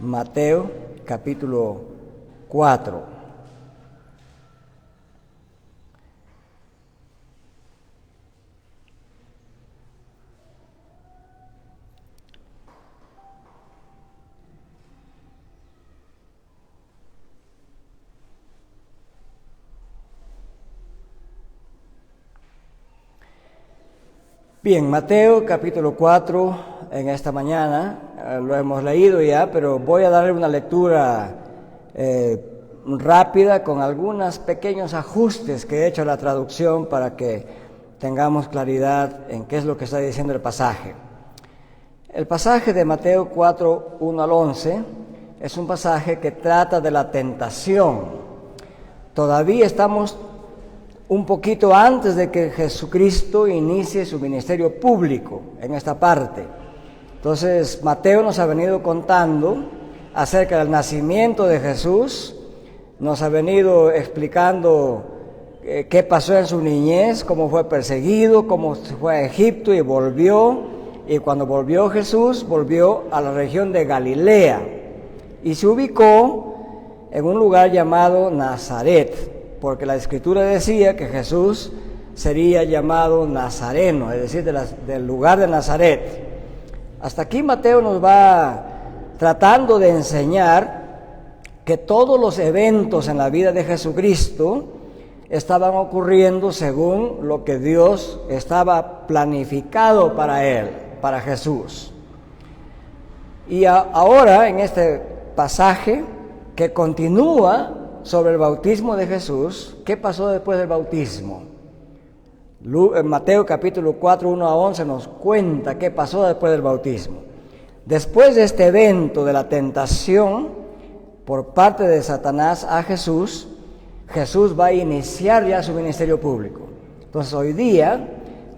Mateo capítulo 4. Bien, Mateo capítulo 4, en esta mañana, lo hemos leído ya, pero voy a darle una lectura rápida con algunos pequeños ajustes que he hecho a la traducción para que tengamos claridad en qué es lo que está diciendo el pasaje. El pasaje de Mateo 4, 1 al 11 es un pasaje que trata de la tentación. Todavía estamos un poquito antes de que Jesucristo inicie su ministerio público en esta parte. Entonces, Mateo nos ha venido contando acerca del nacimiento de Jesús, nos ha venido explicando qué pasó en su niñez, cómo fue perseguido, cómo se fue a Egipto y volvió. Y cuando volvió Jesús, volvió a la región de Galilea y se ubicó en un lugar llamado Nazaret, porque la Escritura decía que Jesús sería llamado Nazareno, es decir, del lugar de Nazaret. Hasta aquí Mateo nos va tratando de enseñar que todos los eventos en la vida de Jesucristo estaban ocurriendo según lo que Dios estaba planificado para él, para Jesús. Y ahora, en este pasaje que continúa sobre el bautismo de Jesús, ¿qué pasó después del bautismo? Mateo capítulo 4, 1 a 11 nos cuenta qué pasó después del bautismo. Después de este evento de la tentación por parte de Satanás a Jesús, Jesús va a iniciar ya su ministerio público. Entonces hoy día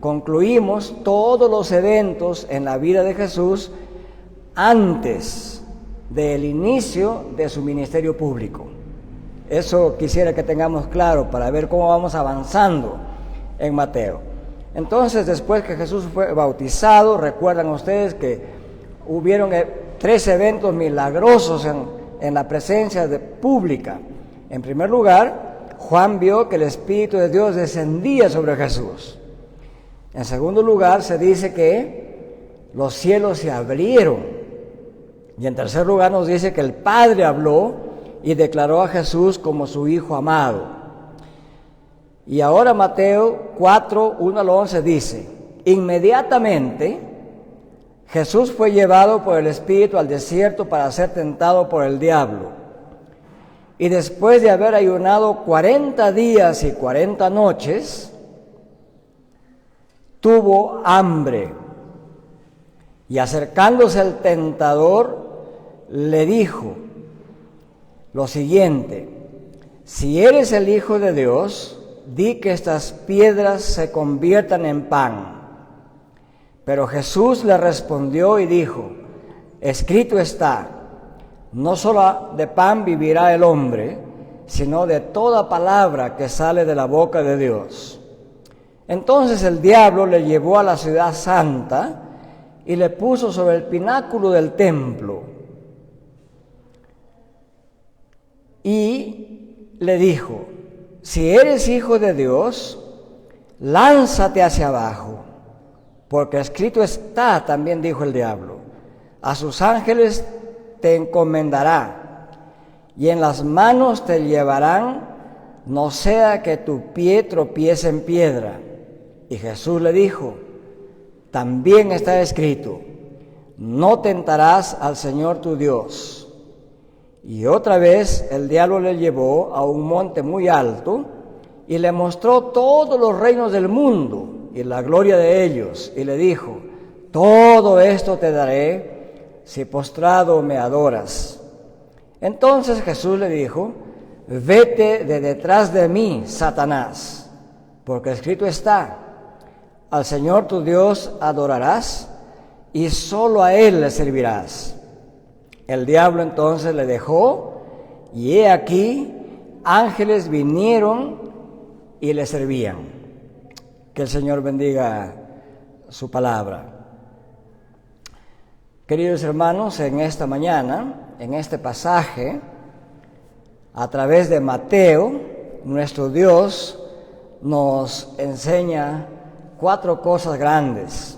concluimos todos los eventos en la vida de Jesús antes del inicio de su ministerio público. Eso quisiera que tengamos claro para ver cómo vamos avanzando en Mateo. Entonces, después que Jesús fue bautizado, recuerdan ustedes que hubieron 3 eventos milagrosos en la presencia pública. En primer lugar, Juan vio que el Espíritu de Dios descendía sobre Jesús. En segundo lugar, se dice que los cielos se abrieron. Y en tercer lugar nos dice que el Padre habló y declaró a Jesús como su Hijo amado. Y ahora Mateo 4, 1 al 11 dice: inmediatamente Jesús fue llevado por el Espíritu al desierto para ser tentado por el diablo. Y después de haber ayunado 40 días y 40 noches, tuvo hambre. Y acercándose el tentador, le dijo lo siguiente: si eres el Hijo de Dios, di que estas piedras se conviertan en pan. Pero Jesús le respondió y dijo: escrito está, no solo de pan vivirá el hombre, sino de toda palabra que sale de la boca de Dios. Entonces el diablo le llevó a la ciudad santa y le puso sobre el pináculo del templo. Y le dijo: si eres Hijo de Dios, lánzate hacia abajo, porque escrito está, también dijo el diablo, a sus ángeles te encomendará, y en las manos te llevarán, no sea que tu pie tropiece en piedra. Y Jesús le dijo: también está escrito, no tentarás al Señor tu Dios. Y otra vez el diablo le llevó a un monte muy alto y le mostró todos los reinos del mundo y la gloria de ellos, y le dijo: todo esto te daré si postrado me adoras. Entonces Jesús le dijo: vete de detrás de mí, Satanás, porque escrito está, al Señor tu Dios adorarás y solo a Él le servirás. El diablo entonces le dejó, y he aquí, ángeles vinieron y le servían. Que el Señor bendiga su palabra. Queridos hermanos, en esta mañana, en este pasaje, a través de Mateo, nuestro Dios nos enseña 4 cosas grandes.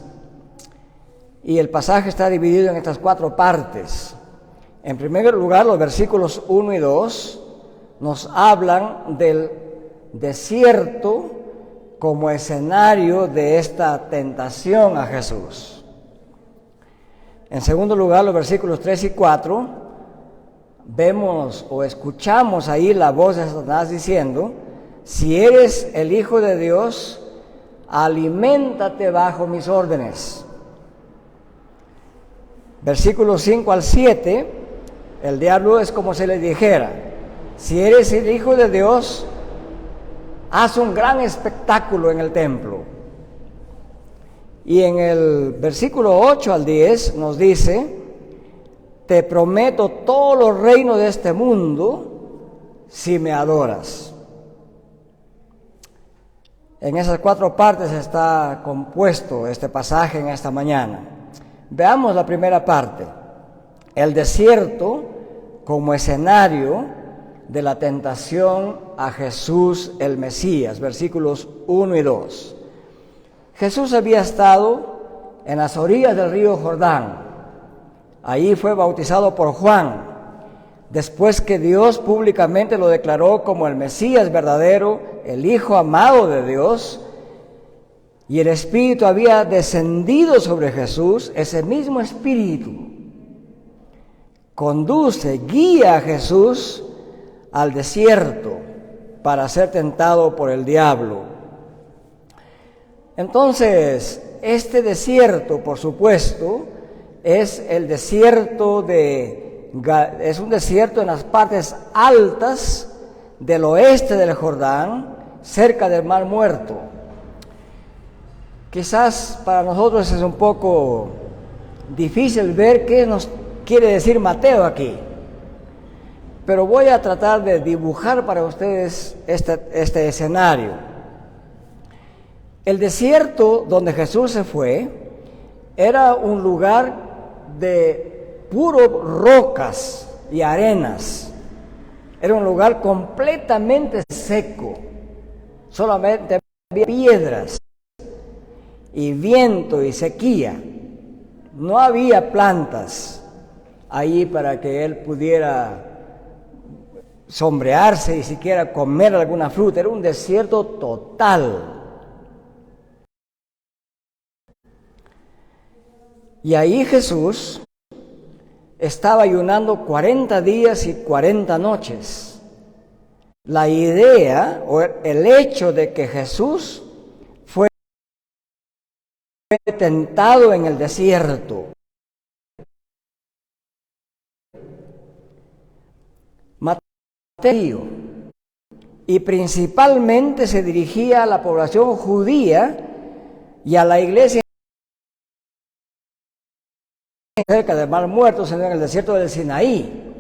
Y el pasaje está dividido en estas 4 partes. En primer lugar, los versículos 1 y 2 nos hablan del desierto como escenario de esta tentación a Jesús. En segundo lugar, los versículos 3 y 4, vemos o escuchamos ahí la voz de Satanás diciendo: si eres el Hijo de Dios, aliméntate bajo mis órdenes. Versículos 5 al 7, el diablo es como si le dijera: si eres el Hijo de Dios, haz un gran espectáculo en el templo. Y en el versículo 8 al 10 nos dice: te prometo todos los reinos de este mundo si me adoras. En esas 4 partes está compuesto este pasaje en esta mañana. Veamos la primera parte: el desierto como escenario de la tentación a Jesús el Mesías, versículos 1 y 2. Jesús había estado en las orillas del río Jordán. Ahí fue bautizado por Juan, después que Dios públicamente lo declaró como el Mesías verdadero, el Hijo amado de Dios, y el Espíritu había descendido sobre Jesús. Ese mismo Espíritu conduce, guía a Jesús al desierto para ser tentado por el diablo. Entonces, este desierto, por supuesto, es el desierto es un desierto en las partes altas del oeste del Jordán, cerca del Mar Muerto. Quizás para nosotros es un poco difícil ver qué nos quiere decir Mateo aquí, pero voy a tratar de dibujar para ustedes este escenario. El desierto donde Jesús se fue era un lugar de puro rocas y arenas. Era un lugar completamente seco. Solamente había piedras y viento y sequía. No había plantas ahí para que él pudiera sombrearse y siquiera comer alguna fruta. Era un desierto total. Y ahí Jesús estaba ayunando 40 días y 40 noches. La idea o el hecho de que Jesús fue tentado en el desierto. Mateo, y principalmente se dirigía a la población judía y a la iglesia cerca del Mar Muerto, sino en el desierto del Sinaí.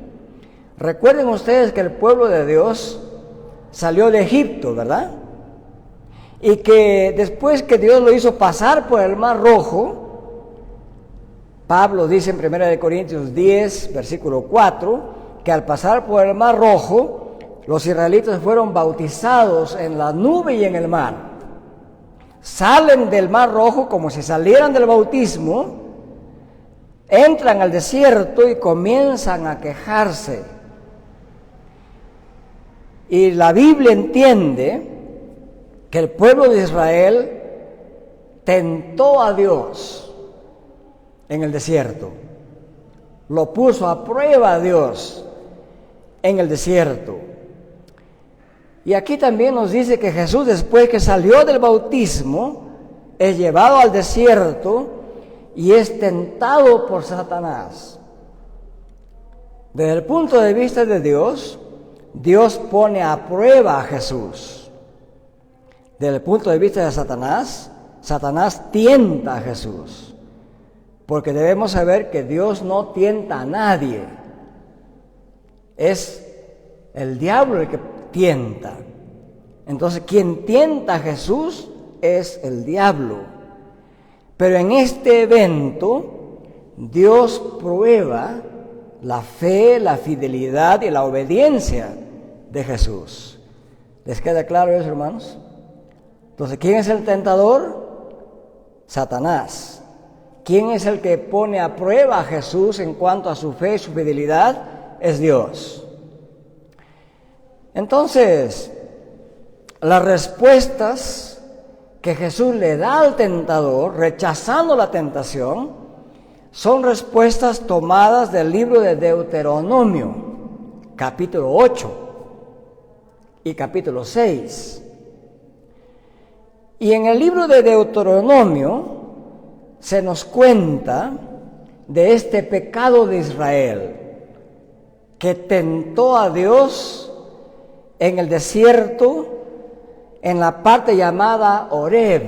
Recuerden ustedes que el pueblo de Dios salió de Egipto, ¿verdad? Y que después que Dios lo hizo pasar por el Mar Rojo, Pablo dice en 1 Corintios 10, versículo 4, que al pasar por el Mar Rojo, los israelitas fueron bautizados en la nube y en el mar. Salen del Mar Rojo como si salieran del bautismo, entran al desierto y comienzan a quejarse. Y la Biblia entiende que el pueblo de Israel tentó a Dios en el desierto. Lo puso a prueba a Dios en el desierto. Y aquí también nos dice que Jesús, después que salió del bautismo, es llevado al desierto y es tentado por Satanás. Desde el punto de vista de Dios, Dios pone a prueba a Jesús. Desde el punto de vista de Satanás, Satanás tienta a Jesús. Porque debemos saber que Dios no tienta a nadie. Es el diablo el que tienta. Entonces, quien tienta a Jesús es el diablo. Pero en este evento, Dios prueba la fe, la fidelidad y la obediencia de Jesús. ¿Les queda claro eso, hermanos? Entonces, ¿quién es el tentador? Satanás. ¿Quién es el que pone a prueba a Jesús en cuanto a su fe y su fidelidad? Es Dios. Entonces, las respuestas que Jesús le da al tentador, rechazando la tentación, son respuestas tomadas del libro de Deuteronomio, capítulo 8 y capítulo 6. Y en el libro de Deuteronomio se nos cuenta de este pecado de Israel, que tentó a Dios en el desierto, en la parte llamada Horeb.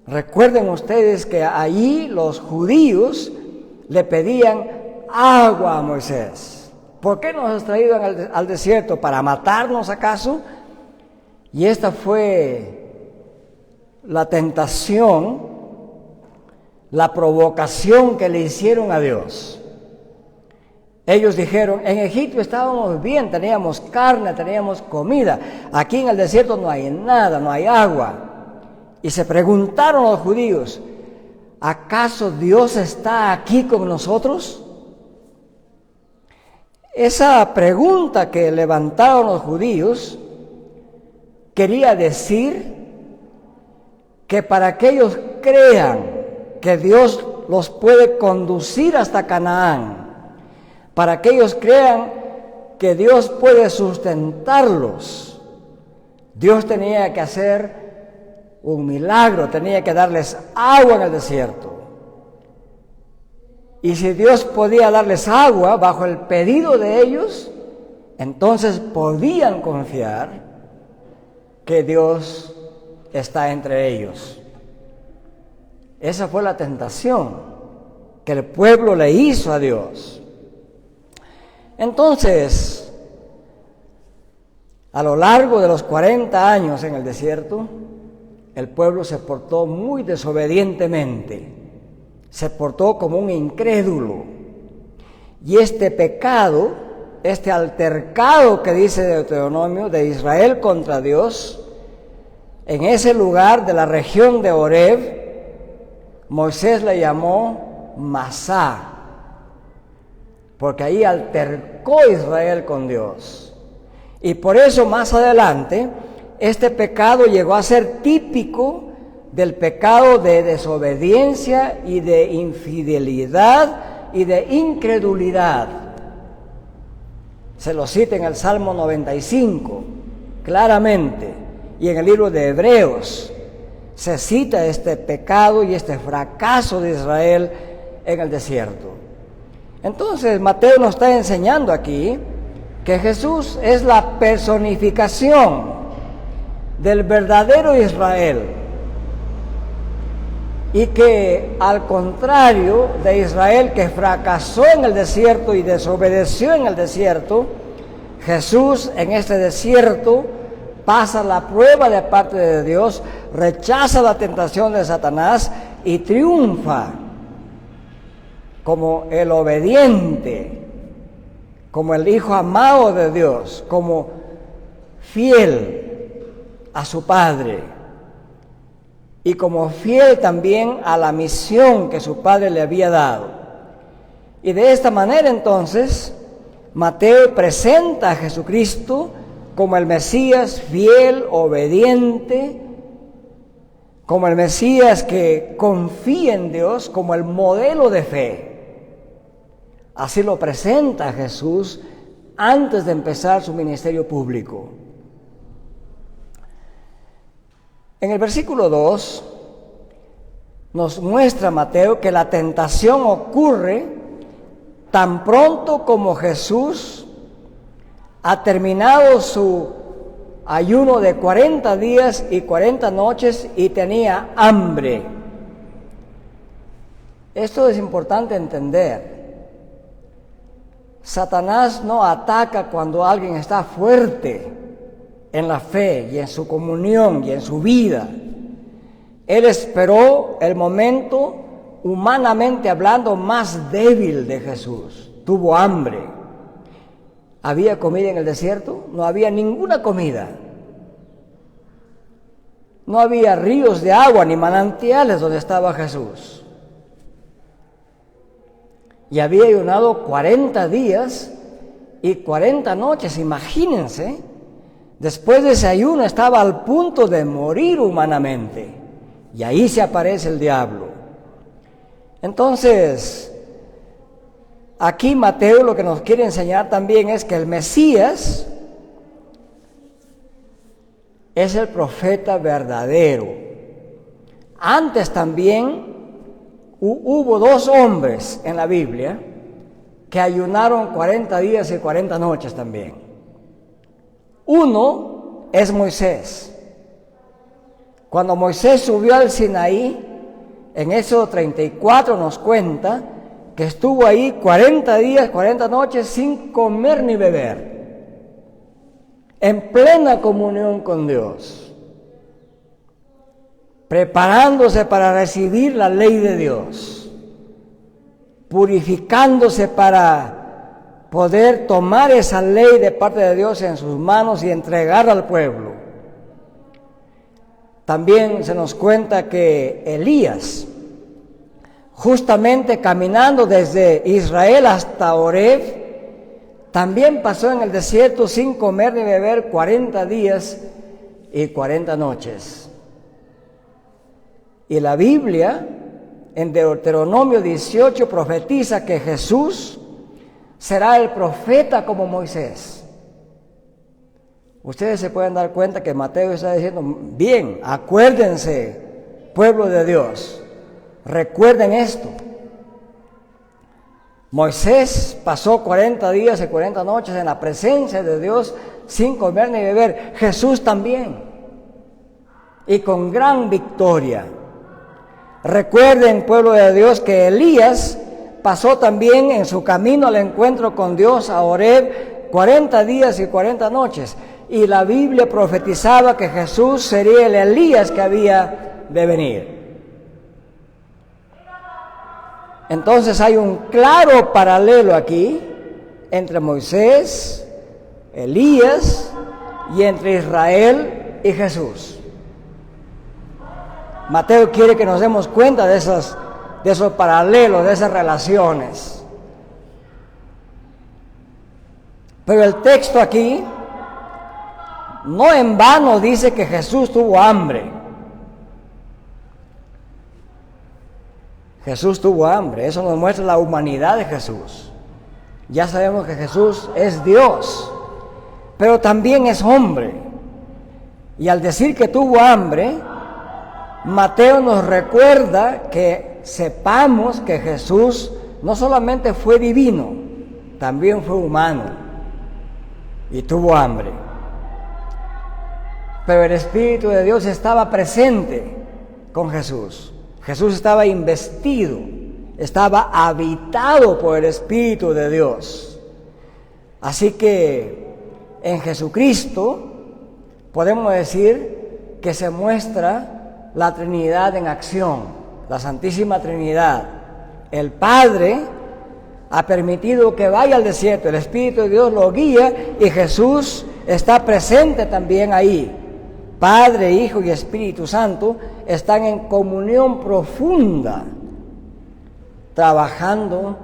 Recuerden ustedes que allí los judíos le pedían agua a Moisés. ¿Por qué nos has traído al desierto? ¿Para matarnos acaso? Y esta fue la tentación, la provocación que le hicieron a Dios. Ellos dijeron, en Egipto estábamos bien, teníamos carne, teníamos comida. Aquí en el desierto no hay nada, no hay agua. Y se preguntaron los judíos, ¿acaso Dios está aquí con nosotros? Esa pregunta que levantaron los judíos quería decir que para que ellos crean que Dios los puede conducir hasta Canaán, para que ellos crean que Dios puede sustentarlos, Dios tenía que hacer un milagro, tenía que darles agua en el desierto. Y si Dios podía darles agua bajo el pedido de ellos, entonces podían confiar que Dios está entre ellos. Esa fue la tentación que el pueblo le hizo a Dios. Entonces, a lo largo de los 40 años en el desierto, el pueblo se portó muy desobedientemente, se portó como un incrédulo. Y este pecado, este altercado que dice Deuteronomio de Israel contra Dios, en ese lugar de la región de Horeb, Moisés le llamó Masá, porque ahí altercó Israel con Dios. Y por eso más adelante, este pecado llegó a ser típico del pecado de desobediencia y de infidelidad y de incredulidad. Se lo cita en el Salmo 95, claramente, y en el libro de Hebreos se cita este pecado y este fracaso de Israel en el desierto. Entonces, Mateo nos está enseñando aquí que Jesús es la personificación del verdadero Israel, y que al contrario de Israel, que fracasó en el desierto y desobedeció en el desierto, Jesús en este desierto pasa la prueba de parte de Dios, rechaza la tentación de Satanás y triunfa como el obediente, como el hijo amado de Dios, como fiel a su Padre y como fiel también a la misión que su Padre le había dado. Y de esta manera entonces Mateo presenta a Jesucristo como el Mesías fiel, obediente, como el Mesías que confía en Dios, como el modelo de fe. Así lo presenta Jesús antes de empezar su ministerio público. En el versículo 2 nos muestra Mateo que la tentación ocurre tan pronto como Jesús ha terminado su ayuno de 40 días y 40 noches y tenía hambre. Esto es importante entender. Satanás no ataca cuando alguien está fuerte en la fe y en su comunión y en su vida. Él esperó el momento humanamente hablando, más débil de Jesús. Tuvo hambre. ¿Había comida en el desierto? No había ninguna comida. No había ríos de agua ni manantiales donde estaba Jesús. Y había ayunado 40 días y 40 noches, imagínense. Después de ese ayuno estaba al punto de morir humanamente. Y ahí se aparece el diablo. Entonces, aquí Mateo lo que nos quiere enseñar también es que el Mesías es el profeta verdadero. Antes también hubo 2 hombres en la Biblia que ayunaron 40 días y 40 noches también. Uno es Moisés. Cuando Moisés subió al Sinaí, en Éxodo 34 nos cuenta que estuvo ahí 40 días, 40 noches sin comer ni beber, en plena comunión con Dios, preparándose para recibir la ley de Dios, purificándose para poder tomar esa ley de parte de Dios en sus manos y entregarla al pueblo. También se nos cuenta que Elías, justamente caminando desde Israel hasta Horeb, también pasó en el desierto sin comer ni beber 40 días y 40 noches. Y la Biblia, en Deuteronomio 18, profetiza que Jesús será el profeta como Moisés. Ustedes se pueden dar cuenta que Mateo está diciendo, bien, acuérdense, pueblo de Dios, recuerden esto. Moisés pasó 40 días y 40 noches en la presencia de Dios sin comer ni beber. Jesús también. Y con gran victoria. Recuerden, pueblo de Dios, que Elías pasó también en su camino al encuentro con Dios a Horeb 40 días y 40 noches. Y la Biblia profetizaba que Jesús sería el Elías que había de venir. Entonces hay un claro paralelo aquí entre Moisés, Elías y entre Israel y Jesús. Mateo quiere que nos demos cuenta de esos paralelos, de esas relaciones. Pero el texto aquí no en vano dice que Jesús tuvo hambre. Jesús tuvo hambre, eso nos muestra la humanidad de Jesús. Ya sabemos que Jesús es Dios, pero también es hombre. Y al decir que tuvo hambre, Mateo nos recuerda que sepamos que Jesús no solamente fue divino, también fue humano y tuvo hambre. Pero el Espíritu de Dios estaba presente con Jesús. Jesús estaba investido, estaba habitado por el Espíritu de Dios. Así que en Jesucristo podemos decir que se muestra la Trinidad en acción, la Santísima Trinidad. El Padre ha permitido que vaya al desierto, el Espíritu de Dios lo guía y Jesús está presente también ahí. Padre, Hijo y Espíritu Santo están en comunión profunda, trabajando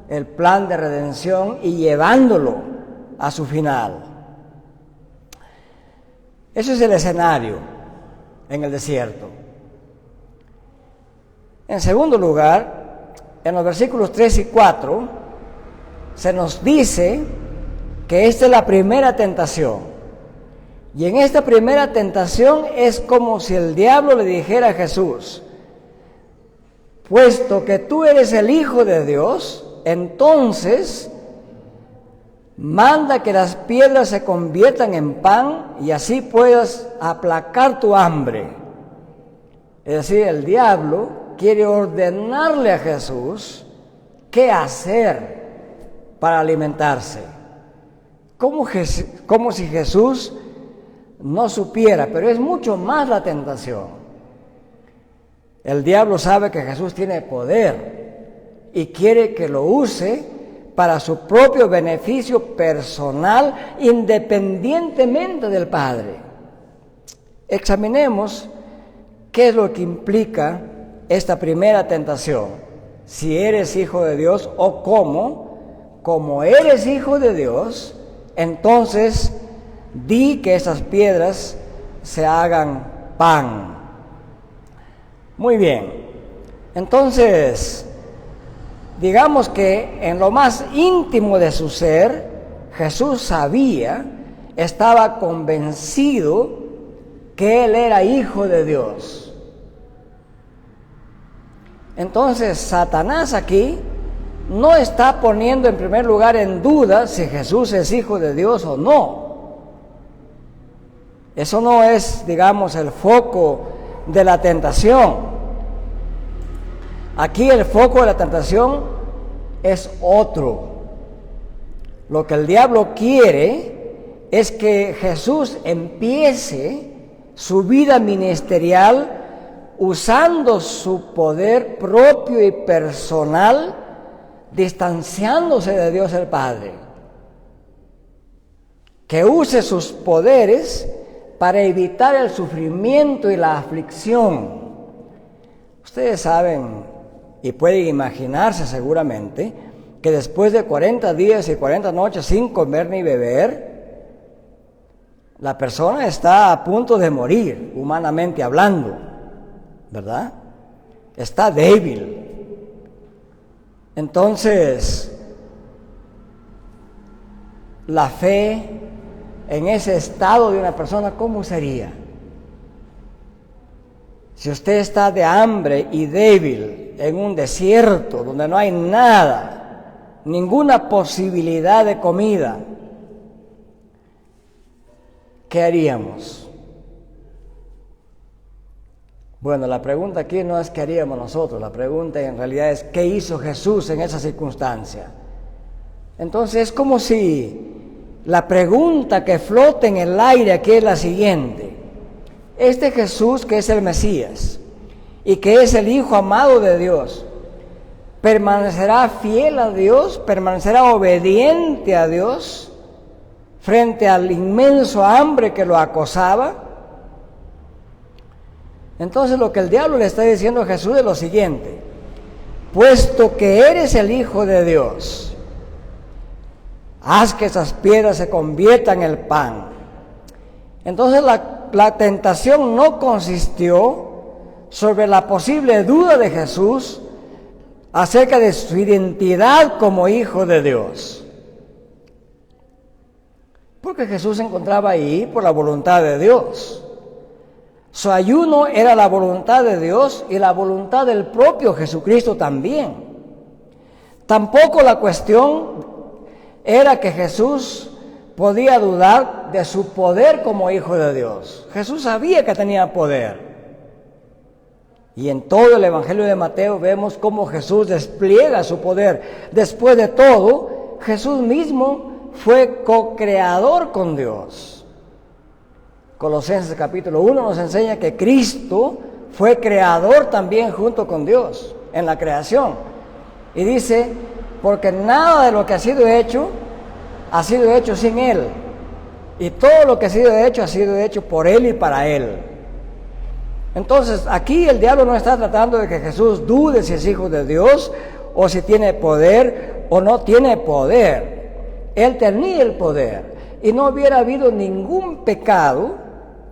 el plan de redención y llevándolo a su final. Ese es el escenario en el desierto. En segundo lugar, en los versículos 3 y 4, se nos dice que esta es la primera tentación. Y en esta primera tentación es como si el diablo le dijera a Jesús, puesto que tú eres el Hijo de Dios, entonces manda que las piedras se conviertan en pan y así puedas aplacar tu hambre. Es decir, el diablo quiere ordenarle a Jesús qué hacer para alimentarse. Como si Jesús no supiera, pero es mucho más la tentación. El diablo sabe que Jesús tiene poder y quiere que lo use para su propio beneficio personal, independientemente del Padre. Examinemos qué es lo que implica esta primera tentación. Si eres hijo de Dios o como eres hijo de Dios, entonces di que esas piedras se hagan pan. Muy bien, entonces digamos que en lo más íntimo de su ser, Jesús sabía, estaba convencido que Él era hijo de Dios. Entonces Satanás aquí no está poniendo en primer lugar en duda si Jesús es hijo de Dios o no. Eso no es, digamos, el foco de la tentación. Aquí el foco de la tentación es otro. Lo que el diablo quiere es que Jesús empiece su vida ministerial usando su poder propio y personal, distanciándose de Dios el Padre. Que use sus poderes para evitar el sufrimiento y la aflicción. Ustedes saben y pueden imaginarse seguramente que después de 40 días y 40 noches sin comer ni beber, la persona está a punto de morir, humanamente hablando, ¿verdad? Está débil. Entonces, la fe en ese estado de una persona, ¿cómo sería? Si usted está de hambre y débil en un desierto donde no hay nada, ninguna posibilidad de comida, ¿qué haríamos? Bueno, la pregunta aquí no es qué haríamos nosotros, la pregunta en realidad es qué hizo Jesús en esa circunstancia. Entonces es como si la pregunta que flota en el aire aquí es la siguiente: este Jesús que es el Mesías y que es el Hijo amado de Dios, ¿permanecerá fiel a Dios? ¿Permanecerá obediente a Dios frente al inmenso hambre que lo acosaba? Entonces lo que el diablo le está diciendo a Jesús es lo siguiente: puesto que eres el Hijo de Dios, haz que esas piedras se conviertan en el pan. Entonces la tentación no consistió sobre la posible duda de Jesús acerca de su identidad como Hijo de Dios, porque Jesús se encontraba ahí por la voluntad de Dios. Su ayuno era la voluntad de Dios y la voluntad del propio Jesucristo también. Tampoco la cuestión era que Jesús podía dudar de su poder como Hijo de Dios. Jesús sabía que tenía poder. Y en todo el Evangelio de Mateo vemos cómo Jesús despliega su poder. Después de todo, Jesús mismo fue co-creador con Dios. Colosenses capítulo 1 nos enseña que Cristo fue creador también junto con Dios en la creación. Y dice, porque nada de lo que ha sido hecho sin Él. Y todo lo que ha sido hecho por Él y para Él. Entonces, aquí el diablo no está tratando de que Jesús dude si es hijo de Dios o si tiene poder o no tiene poder. Él tenía el poder y no hubiera habido ningún pecado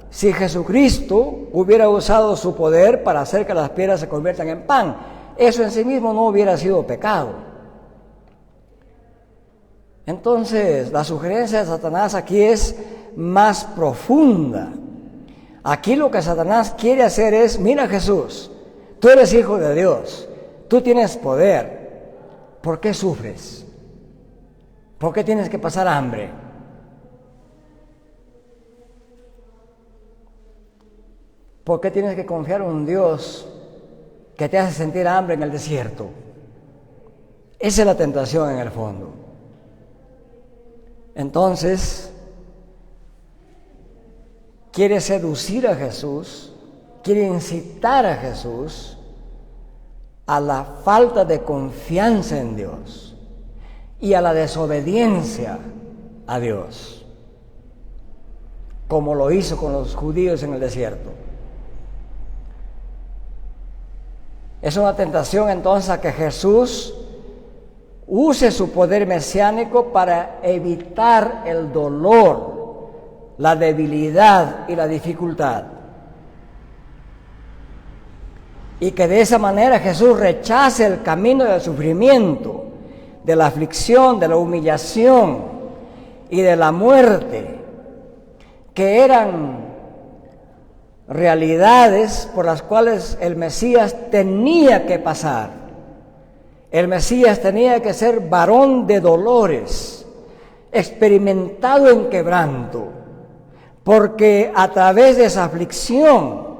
si Jesucristo hubiera usado su poder para hacer que las piedras se conviertan en pan. Eso en sí mismo no hubiera sido pecado. Entonces, la sugerencia de Satanás aquí es más profunda. Aquí lo que Satanás quiere hacer es: mira Jesús, tú eres hijo de Dios, tú tienes poder, ¿por qué sufres? ¿Por qué tienes que pasar hambre? ¿Por qué tienes que confiar en un Dios que te hace sentir hambre en el desierto? Esa es la tentación en el fondo. Entonces, quiere seducir a Jesús, quiere incitar a Jesús a la falta de confianza en Dios y a la desobediencia a Dios, como lo hizo con los judíos en el desierto. Es una tentación entonces a que Jesús use su poder mesiánico para evitar el dolor, la debilidad y la dificultad. Y que de esa manera Jesús rechace el camino del sufrimiento, de la aflicción, de la humillación y de la muerte, que eran realidades por las cuales el Mesías tenía que pasar. El Mesías tenía que ser varón de dolores, experimentado en quebranto, porque a través de esa aflicción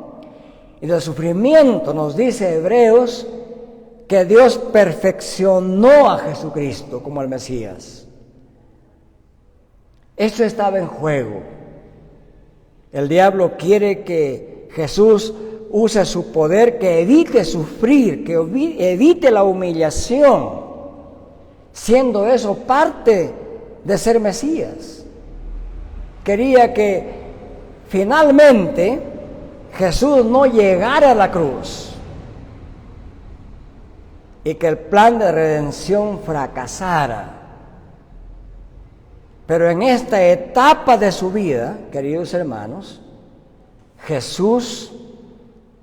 y del sufrimiento, nos dice Hebreos, que Dios perfeccionó a Jesucristo como el Mesías. Esto estaba en juego. El diablo quiere que Jesús use su poder, que evite sufrir, que evite la humillación, siendo eso parte de ser Mesías. Quería que finalmente Jesús no llegara a la cruz y que el plan de redención fracasara. Pero en esta etapa de su vida, queridos hermanos, Jesús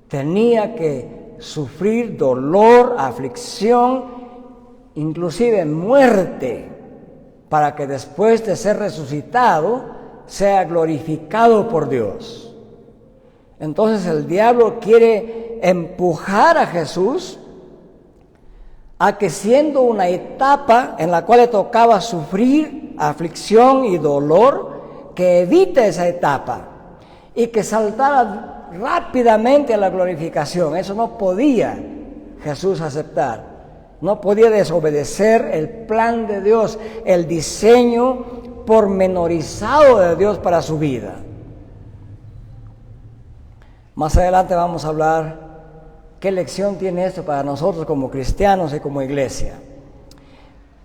tenía que sufrir dolor, aflicción, inclusive muerte, para que después de ser resucitado, sea glorificado por Dios. Entonces el diablo quiere empujar a Jesús a que, siendo una etapa en la cual le tocaba sufrir aflicción y dolor, que evite esa etapa y que saltara rápidamente a la glorificación. Eso no podía Jesús aceptar. No podía desobedecer el plan de Dios, el diseño pormenorizado de Dios para su vida. Más adelante vamos a hablar qué lección tiene esto para nosotros como cristianos y como iglesia.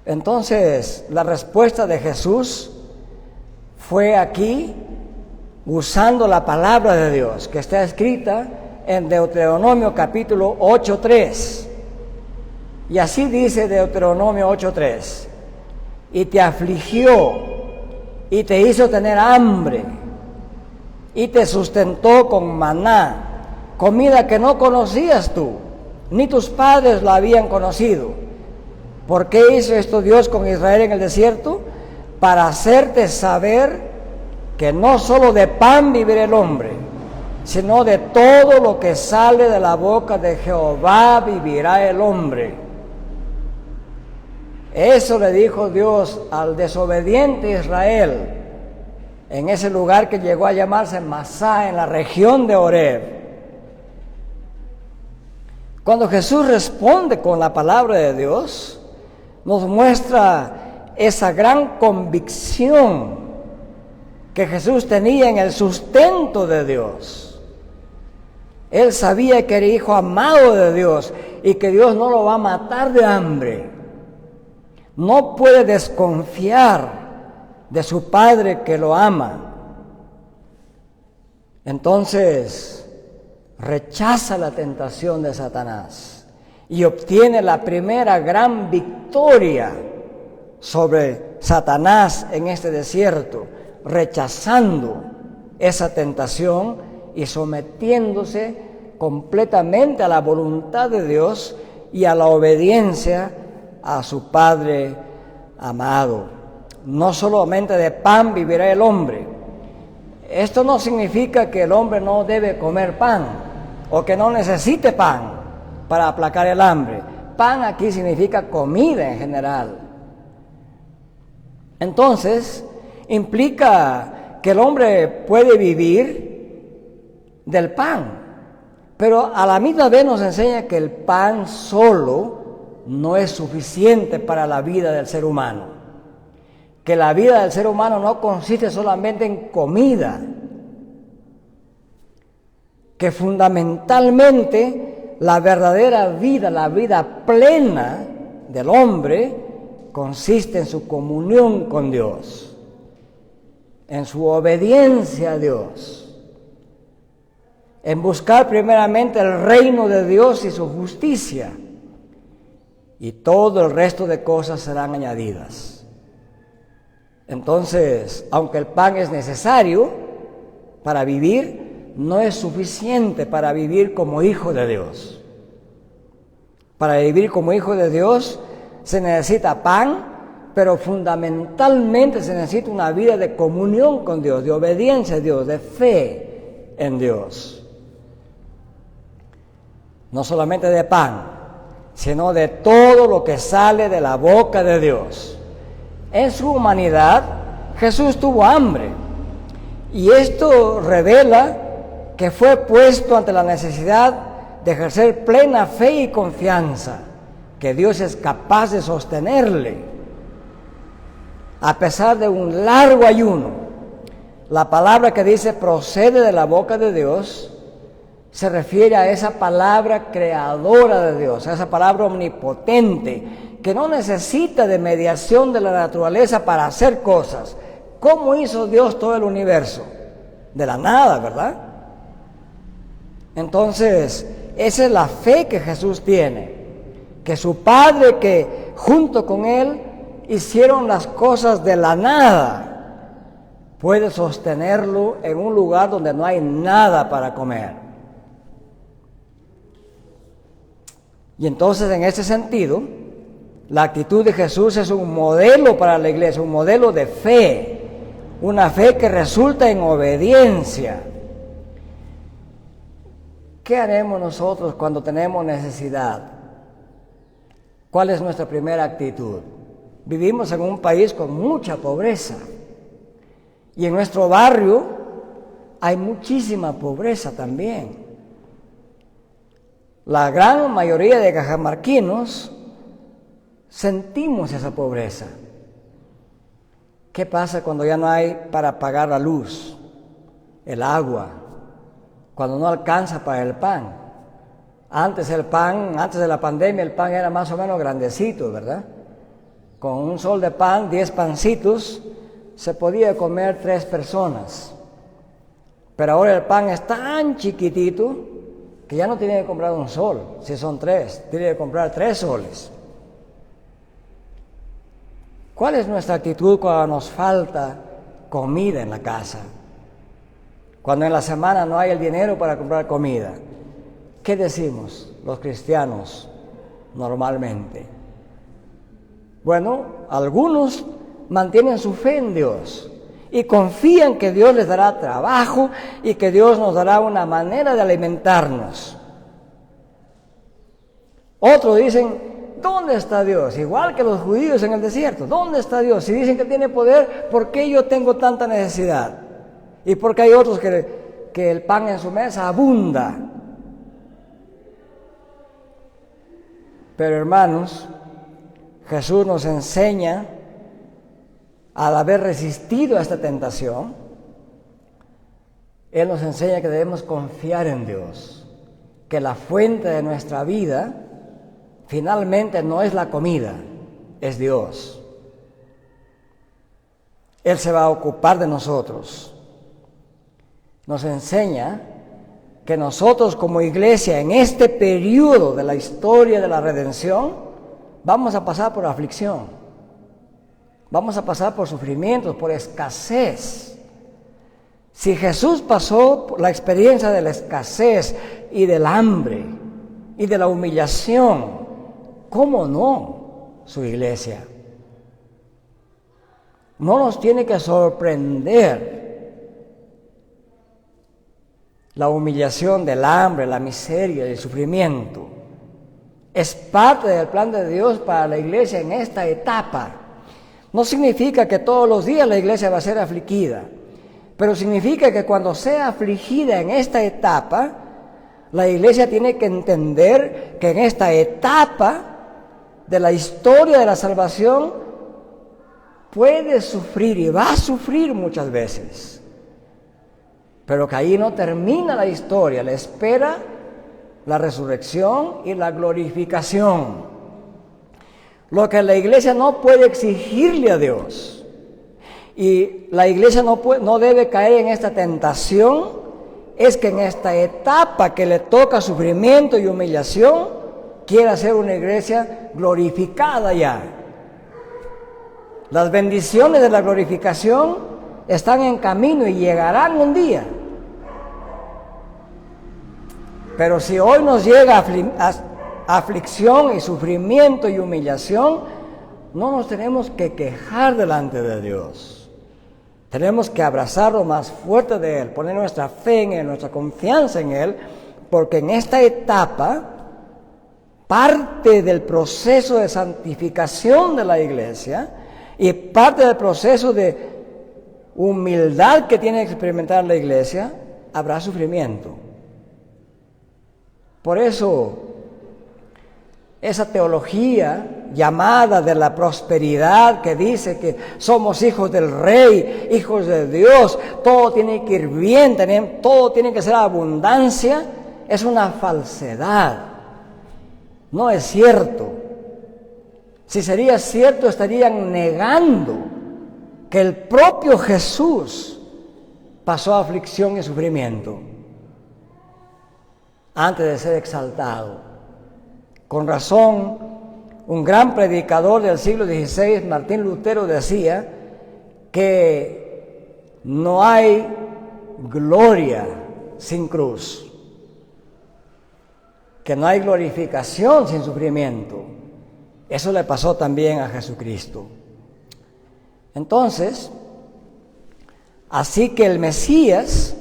Entonces, la respuesta de Jesús fue aquí usando la palabra de Dios, que está escrita en Deuteronomio capítulo 8:3. Y así dice Deuteronomio 8:3: y te afligió, y te hizo tener hambre, y te sustentó con maná, comida que no conocías tú, ni tus padres la habían conocido. ¿Por qué hizo esto Dios con Israel en el desierto? Para hacerte saber que no solo de pan vivirá el hombre, sino de todo lo que sale de la boca de Jehová vivirá el hombre. Eso le dijo Dios al desobediente Israel en ese lugar que llegó a llamarse Masá, en la región de Oreb. Cuando Jesús responde con la palabra de Dios, nos muestra esa gran convicción que Jesús tenía en el sustento de Dios. Él sabía que era hijo amado de Dios y que Dios no lo va a matar de hambre. No puede desconfiar de su Padre que lo ama. Entonces, rechaza la tentación de Satanás y obtiene la primera gran victoria sobre Satanás en este desierto, rechazando esa tentación y sometiéndose completamente a la voluntad de Dios y a la obediencia a su Padre amado. No solamente de pan vivirá el hombre. Esto no significa que el hombre no debe comer pan o que no necesite pan para aplacar el hambre. Pan aquí significa comida en general. Entonces, implica que el hombre puede vivir del pan, pero a la misma vez nos enseña que el pan solo no es suficiente para la vida del ser humano, que la vida del ser humano no consiste solamente en comida, que fundamentalmente la verdadera vida, la vida plena del hombre, consiste en su comunión con Dios, en su obediencia a Dios, en buscar primeramente el reino de Dios y su justicia, y todo el resto de cosas serán añadidas. Entonces, aunque el pan es necesario para vivir, no es suficiente para vivir como hijo de Dios. Para vivir como hijo de Dios se necesita pan, pero fundamentalmente se necesita una vida de comunión con Dios, de obediencia a Dios, de fe en Dios. No solamente de pan, sino de todo lo que sale de la boca de Dios. En su humanidad, Jesús tuvo hambre, y esto revela que fue puesto ante la necesidad de ejercer plena fe y confianza, que Dios es capaz de sostenerle, a pesar de un largo ayuno. La palabra que dice procede de la boca de Dios se refiere a esa palabra creadora de Dios, a esa palabra omnipotente, que no necesita de mediación de la naturaleza para hacer cosas. ¿Cómo hizo Dios todo el universo? De la nada, ¿verdad? Entonces, esa es la fe que Jesús tiene, que su Padre, que junto con Él hicieron las cosas de la nada, puede sostenerlo en un lugar donde no hay nada para comer. Y entonces, en ese sentido, la actitud de Jesús es un modelo para la iglesia, un modelo de fe, una fe que resulta en obediencia. ¿Qué haremos nosotros cuando tenemos necesidad? ¿Cuál es nuestra primera actitud? Vivimos en un país con mucha pobreza, y en nuestro barrio hay muchísima pobreza también. La gran mayoría de cajamarquinos sentimos esa pobreza. ¿Qué pasa cuando ya no hay para pagar la luz, el agua, cuando no alcanza para el pan? Antes de la pandemia, el pan era más o menos grandecito, ¿verdad? Con un sol de pan, 10 pancitos, se podía comer 3 personas. Pero ahora el pan es tan chiquitito que ya no tiene que comprar un sol, si son 3, tiene que comprar 3 soles. ¿Cuál es nuestra actitud cuando nos falta comida en la casa? Cuando en la semana no hay el dinero para comprar comida. ¿Qué decimos los cristianos normalmente? Bueno, algunos mantienen su fe en Dios y confían que Dios les dará trabajo y que Dios nos dará una manera de alimentarnos. Otros dicen, ¿dónde está Dios? Igual que los judíos en el desierto, ¿dónde está Dios? Si dicen que tiene poder, ¿por qué yo tengo tanta necesidad? Y porque hay otros que el pan en su mesa abunda. Pero hermanos, Jesús nos enseña, al haber resistido a esta tentación, Él nos enseña que debemos confiar en Dios, que la fuente de nuestra vida finalmente no es la comida, es Dios. Él se va a ocupar de nosotros. Nos enseña que nosotros como iglesia en este periodo de la historia de la redención vamos a pasar por aflicción. Vamos a pasar por sufrimientos, por escasez. Si Jesús pasó por la experiencia de la escasez y del hambre y de la humillación, ¿cómo no su iglesia? No nos tiene que sorprender la humillación del hambre, la miseria, el sufrimiento. Es parte del plan de Dios para la iglesia en esta etapa. No significa que todos los días la iglesia va a ser afligida, pero significa que cuando sea afligida en esta etapa, la iglesia tiene que entender que en esta etapa de la historia de la salvación puede sufrir y va a sufrir muchas veces, pero que ahí no termina la historia, le espera la resurrección y la glorificación. Lo que la iglesia no puede exigirle a Dios, y la iglesia no debe caer en esta tentación, es que en esta etapa que le toca sufrimiento y humillación, quiera ser una iglesia glorificada ya. Las bendiciones de la glorificación están en camino y llegarán un día. Pero si hoy nos llega aflicción y sufrimiento y humillación, no nos tenemos que quejar delante de Dios. Tenemos que abrazarlo más fuerte de Él, poner nuestra fe en Él, nuestra confianza en Él, porque en esta etapa, parte del proceso de santificación de la iglesia y parte del proceso de humildad que tiene que experimentar la iglesia, habrá sufrimiento. Por eso, esa teología llamada de la prosperidad, que dice que somos hijos del Rey, hijos de Dios, todo tiene que ir bien, todo tiene que ser abundancia, es una falsedad. No es cierto. Si sería cierto, estarían negando que el propio Jesús pasó aflicción y sufrimiento antes de ser exaltado. Con razón, un gran predicador del siglo XVI, Martín Lutero, decía que no hay gloria sin cruz, que no hay glorificación sin sufrimiento. Eso le pasó también a Jesucristo. Entonces, así que el Mesías,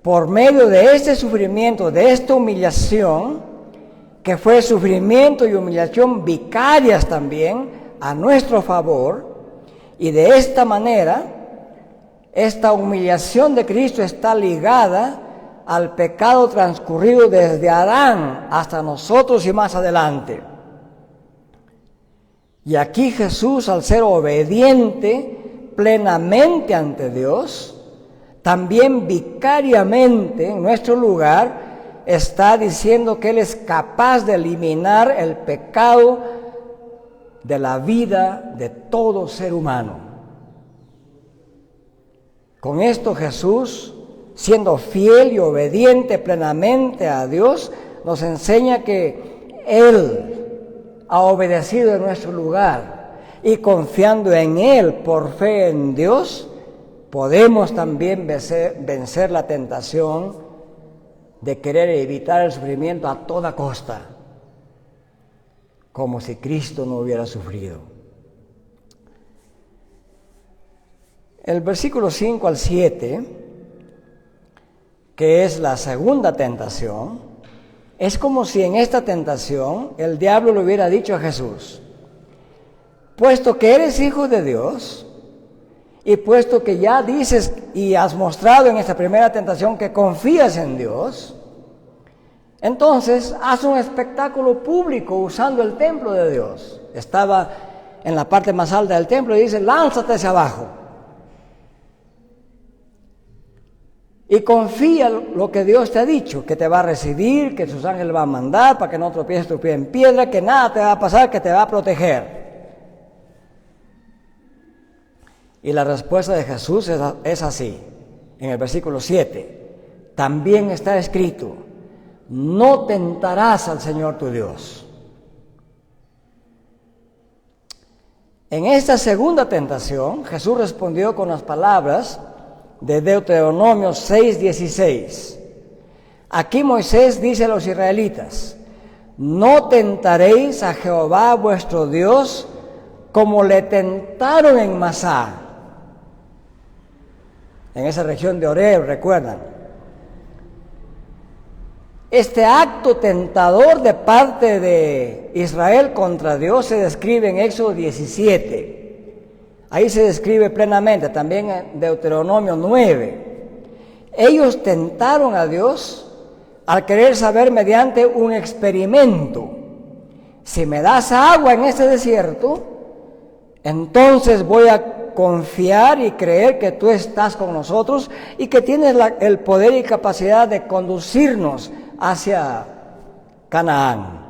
por medio de este sufrimiento, de esta humillación, que fue sufrimiento y humillación vicarias también a nuestro favor, y de esta manera, esta humillación de Cristo está ligada al pecado transcurrido desde Adán hasta nosotros y más adelante. Y aquí Jesús, al ser obediente plenamente ante Dios, también vicariamente en nuestro lugar, está diciendo que Él es capaz de eliminar el pecado de la vida de todo ser humano. Con esto Jesús, siendo fiel y obediente plenamente a Dios, nos enseña que Él ha obedecido en nuestro lugar, y confiando en Él por fe en Dios, podemos también vencer la tentación de querer evitar el sufrimiento a toda costa, como si Cristo no hubiera sufrido. El versículo 5 al 7, que es la segunda tentación, es como si en esta tentación el diablo le hubiera dicho a Jesús: puesto que eres hijo de Dios, y puesto que ya dices y has mostrado en esta primera tentación que confías en Dios, entonces haz un espectáculo público usando el templo de Dios. Estaba en la parte más alta del templo y dice: lánzate hacia abajo y confía lo que Dios te ha dicho, que te va a recibir, que sus ángeles van a mandar para que no tropieces tu pie en piedra, que nada te va a pasar, que te va a proteger. Y la respuesta de Jesús es así, en el versículo 7. También está escrito: no tentarás al Señor tu Dios. En esta segunda tentación, Jesús respondió con las palabras de Deuteronomio 6:16. Aquí Moisés dice a los israelitas: no tentaréis a Jehová vuestro Dios como le tentaron en Masá, en esa región de Oreb, recuerdan. Este acto tentador de parte de Israel contra Dios se describe en Éxodo 17. Ahí se describe plenamente, también en Deuteronomio 9. Ellos tentaron a Dios al querer saber mediante un experimento: si me das agua en este desierto, entonces voy a confiar y creer que tú estás con nosotros y que tienes el poder y capacidad de conducirnos hacia Canaán.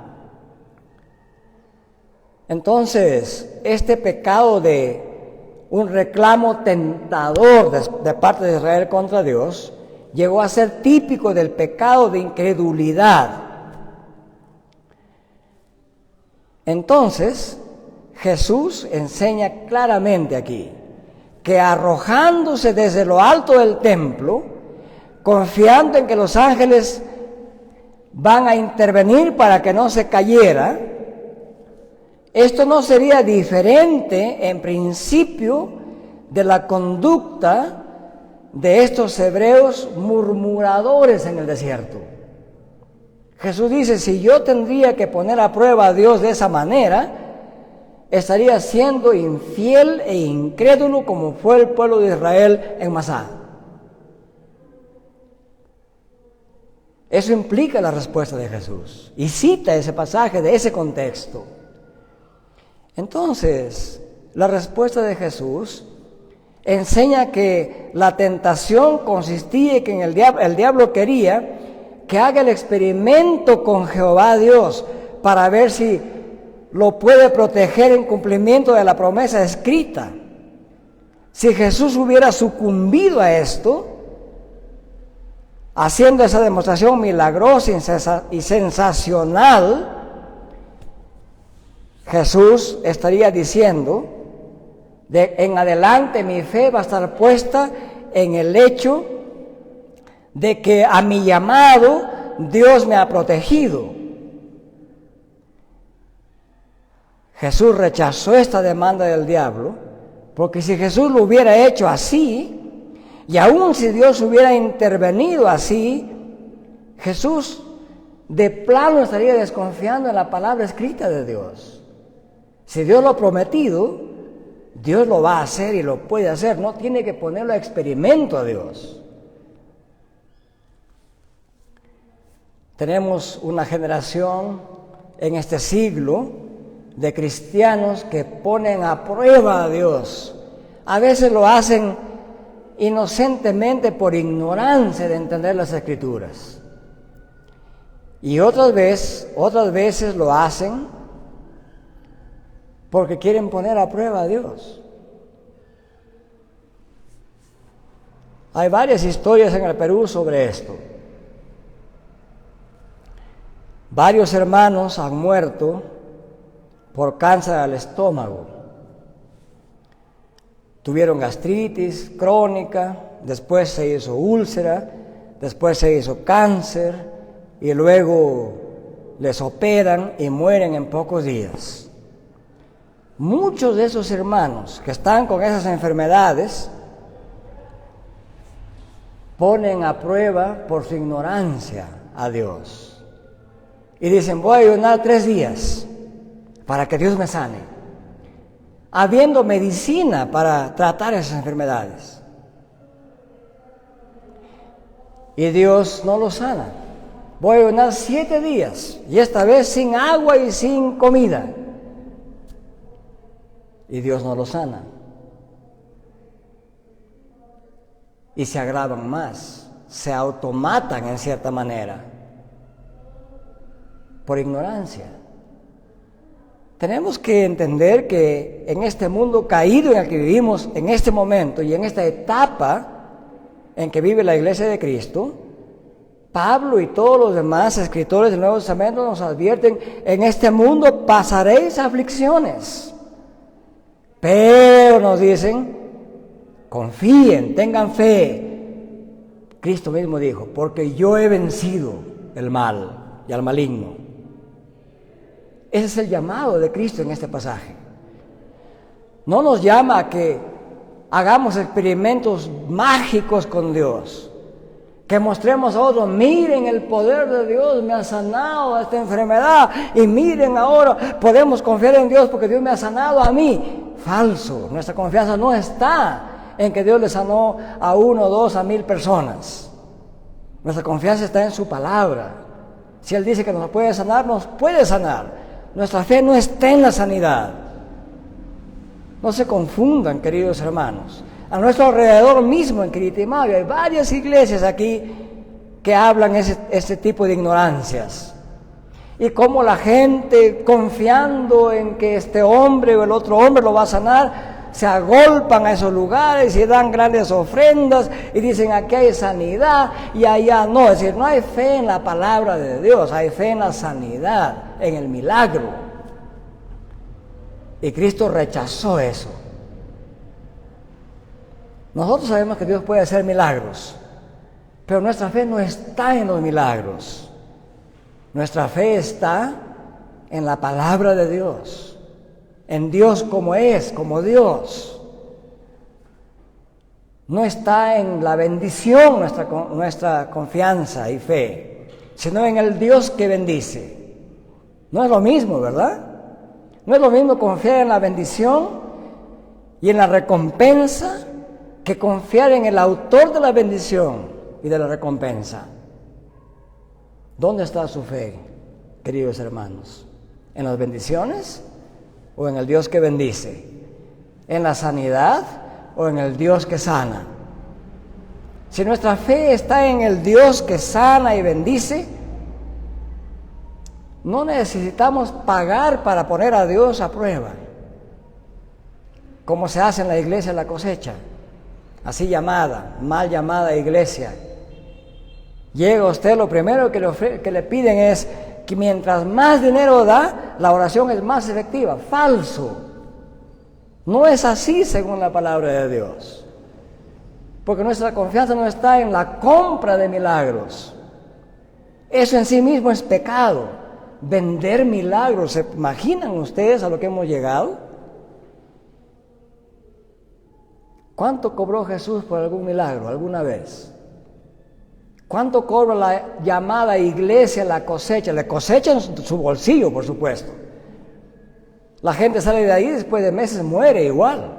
Entonces, este pecado de un reclamo tentador de parte de Israel contra Dios llegó a ser típico del pecado de incredulidad. Entonces, Jesús enseña claramente aquí que arrojándose desde lo alto del templo, confiando en que los ángeles van a intervenir para que no se cayera, esto no sería diferente en principio de la conducta de estos hebreos murmuradores en el desierto. Jesús dice, si yo tendría que poner a prueba a Dios de esa manera, estaría siendo infiel e incrédulo como fue el pueblo de Israel en Masá. Eso implica la respuesta de Jesús y cita ese pasaje de ese contexto. Entonces, la respuesta de Jesús enseña que la tentación consistía en que el diablo quería que haga el experimento con Jehová Dios para ver si lo puede proteger en cumplimiento de la promesa escrita. Si Jesús hubiera sucumbido a esto, haciendo esa demostración milagrosa y sensacional, Jesús estaría diciendo, de en adelante mi fe va a estar puesta en el hecho de que a mi llamado Dios me ha protegido. Jesús rechazó esta demanda del diablo, porque si Jesús lo hubiera hecho así, y aun si Dios hubiera intervenido así, Jesús de plano estaría desconfiando en la palabra escrita de Dios. Si Dios lo ha prometido, Dios lo va a hacer y lo puede hacer. No tiene que ponerlo a experimento a Dios. Tenemos una generación en este siglo de cristianos que ponen a prueba a Dios. A veces lo hacen inocentemente por ignorancia de entender las Escrituras. Y otras veces lo hacen porque quieren poner a prueba a Dios. Hay varias historias en el Perú sobre esto. Varios hermanos han muerto por cáncer al estómago. Tuvieron gastritis crónica, después se hizo úlcera, después se hizo cáncer y luego les operan y mueren en pocos días. Muchos de esos hermanos que están con esas enfermedades ponen a prueba por su ignorancia a Dios. Y dicen, voy a ayunar 3 días para que Dios me sane, habiendo medicina para tratar esas enfermedades. Y Dios no los sana. Voy a ayunar 7 días, y esta vez sin agua y sin comida. Y Dios no los sana. Y se agravan más, se automatan en cierta manera, por ignorancia. Tenemos que entender que en este mundo caído en el que vivimos en este momento y en esta etapa en que vive la Iglesia de Cristo, Pablo y todos los demás escritores del Nuevo Testamento nos advierten, en este mundo pasaréis aflicciones. Pero nos dicen, confíen, tengan fe. Cristo mismo dijo, porque yo he vencido el mal y al maligno. Ese es el llamado de Cristo en este pasaje. No nos llama a que hagamos experimentos mágicos con Dios, que mostremos a otros, miren el poder de Dios, me ha sanado esta enfermedad, y miren ahora, podemos confiar en Dios porque Dios me ha sanado a mí. Falso, nuestra confianza no está en que Dios le sanó a 1, 2, a 1000 personas. Nuestra confianza está en su palabra. Si Él dice que nos puede sanar, nos puede sanar. Nuestra fe no está en la sanidad. No se confundan, queridos hermanos. A nuestro alrededor mismo, en Quiritimavia, hay varias iglesias aquí que hablan ese tipo de ignorancias. y cómo la gente, confiando en que este hombre o el otro hombre lo va a sanar, se agolpan a esos lugares y dan grandes ofrendas y dicen aquí hay sanidad y allá no. Es decir, no hay fe en la palabra de Dios, hay fe en la sanidad, en el milagro. Y Cristo rechazó eso. Nosotros sabemos que Dios puede hacer milagros, pero nuestra fe no está en los milagros. Nuestra fe está en la palabra de Dios. En Dios como es, como Dios. No está en la bendición nuestra confianza y fe, sino en el Dios que bendice. No es lo mismo, ¿verdad? No es lo mismo confiar en la bendición y en la recompensa que confiar en el autor de la bendición y de la recompensa. ¿Dónde está su fe, queridos hermanos? ¿En las bendiciones o en el Dios que bendice? ¿En la sanidad o en el Dios que sana? Si nuestra fe está en el Dios que sana y bendice, no necesitamos pagar para poner a Dios a prueba, como se hace en la iglesia de la cosecha, así llamada, mal llamada iglesia. Llega usted, lo primero que le piden es que mientras más dinero da, la oración es más efectiva. Falso. No es así según la palabra de Dios. Porque nuestra confianza no está en la compra de milagros. Eso en sí mismo es pecado. Vender milagros. ¿Se imaginan ustedes a lo que hemos llegado? ¿Cuánto cobró Jesús por algún milagro alguna vez? ¿Cuánto cobra la llamada iglesia la cosecha? La cosecha en su bolsillo, por supuesto. La gente sale de ahí y después de meses muere igual.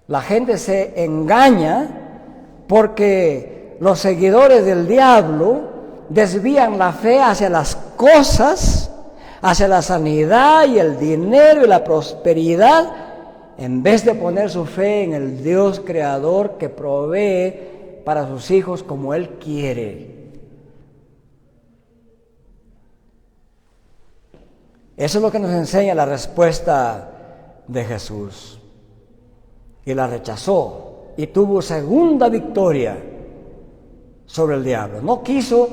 La gente se engaña porque los seguidores del diablo desvían la fe hacia las cosas, hacia la sanidad y el dinero y la prosperidad, en vez de poner su fe en el Dios creador que provee para sus hijos como Él quiere. Eso es lo que nos enseña la respuesta de Jesús. Y la rechazó y tuvo segunda victoria sobre el diablo. No quiso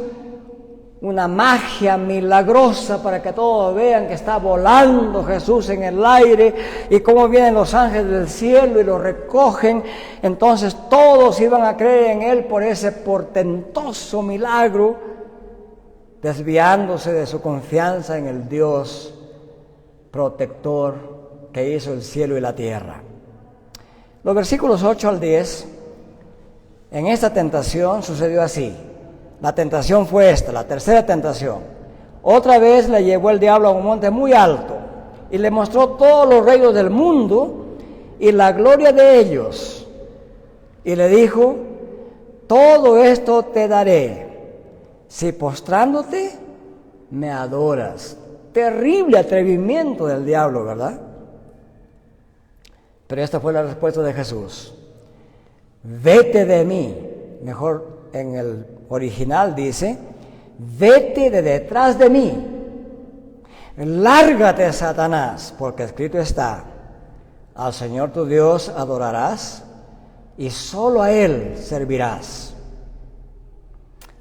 una magia milagrosa para que todos vean que está volando Jesús en el aire y cómo vienen los ángeles del cielo y lo recogen. Entonces todos iban a creer en Él por ese portentoso milagro, desviándose de su confianza en el Dios protector que hizo el cielo y la tierra. Los versículos 8 al 10, en esta tentación sucedió así. La tentación fue esta, la tercera tentación. Otra vez le llevó el diablo a un monte muy alto y le mostró todos los reinos del mundo y la gloria de ellos. Y le dijo, todo esto te daré si postrándote me adoras. Terrible atrevimiento del diablo, ¿verdad? Pero esta fue la respuesta de Jesús. Vete de mí. Mejor en el original dice, vete de detrás de mí. Lárgate, Satanás, porque escrito está, al Señor tu Dios adorarás y solo a Él servirás.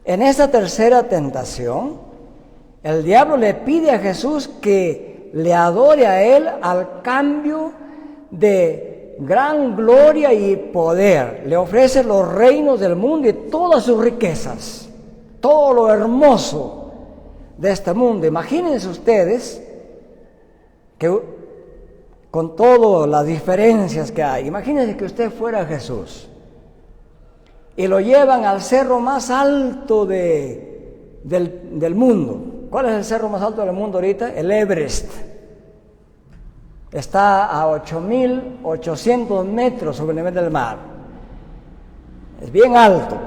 En esta tercera tentación, el diablo le pide a Jesús que le adore a Él al cambio de gran gloria y poder. Le ofrece los reinos del mundo y todas sus riquezas, todo lo hermoso de este mundo. Imagínense ustedes que con todas las diferencias que hay, imagínense que usted fuera Jesús y lo llevan al cerro más alto del mundo. ¿Cuál es el cerro más alto del mundo ahorita? El Everest. Está a 8.800 metros sobre el nivel del mar. Es bien alto.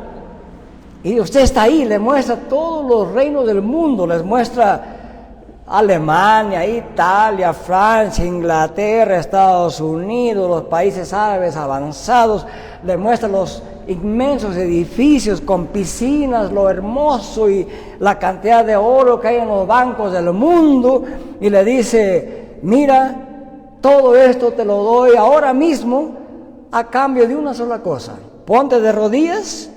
Y usted está ahí, le muestra todos los reinos del mundo, les muestra Alemania, Italia, Francia, Inglaterra, Estados Unidos, los países árabes avanzados, le muestra los inmensos edificios con piscinas, lo hermoso y la cantidad de oro que hay en los bancos del mundo, y le dice: mira, todo esto te lo doy ahora mismo a cambio de una sola cosa: ponte de rodillas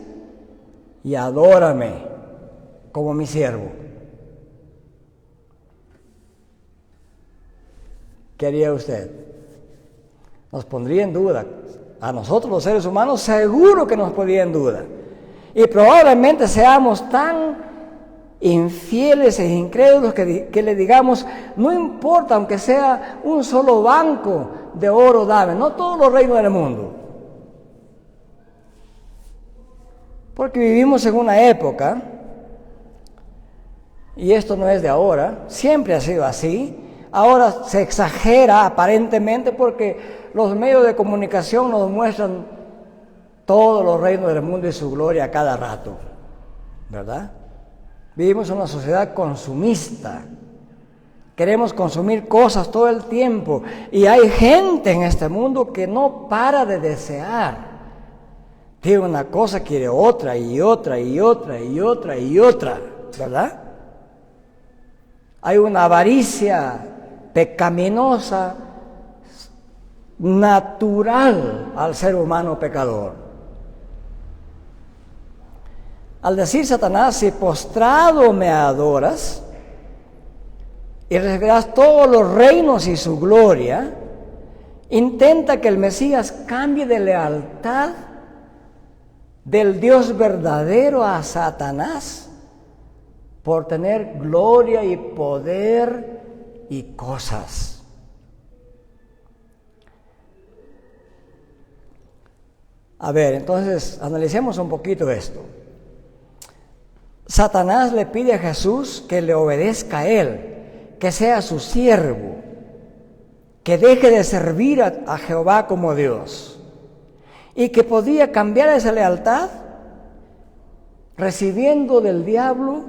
y adórame como mi siervo. ¿Qué haría usted? Nos pondría en duda. A nosotros los seres humanos seguro que nos pondría en duda. Y probablemente seamos tan infieles e incrédulos que le digamos: no importa, aunque sea un solo banco de oro, dame, no todos los reinos del mundo. Porque vivimos en una época, y esto no es de ahora, siempre ha sido así. Ahora se exagera aparentemente porque los medios de comunicación nos muestran todos los reinos del mundo y su gloria a cada rato, ¿verdad? Vivimos en una sociedad consumista. Queremos consumir cosas todo el tiempo, y hay gente en este mundo que no para de desear. Tiene una cosa, quiere otra y otra y otra y otra y otra, ¿verdad? Hay una avaricia pecaminosa natural al ser humano pecador. Al decir Satanás: si postrado me adoras y recibirás todos los reinos y su gloria, intenta que el Mesías cambie de lealtad del Dios verdadero a Satanás por tener gloria y poder y cosas. A ver, entonces analicemos un poquito esto. Satanás le pide a Jesús que le obedezca a él, que sea su siervo, que deje de servir a Jehová como Dios, y que podía cambiar esa lealtad recibiendo del diablo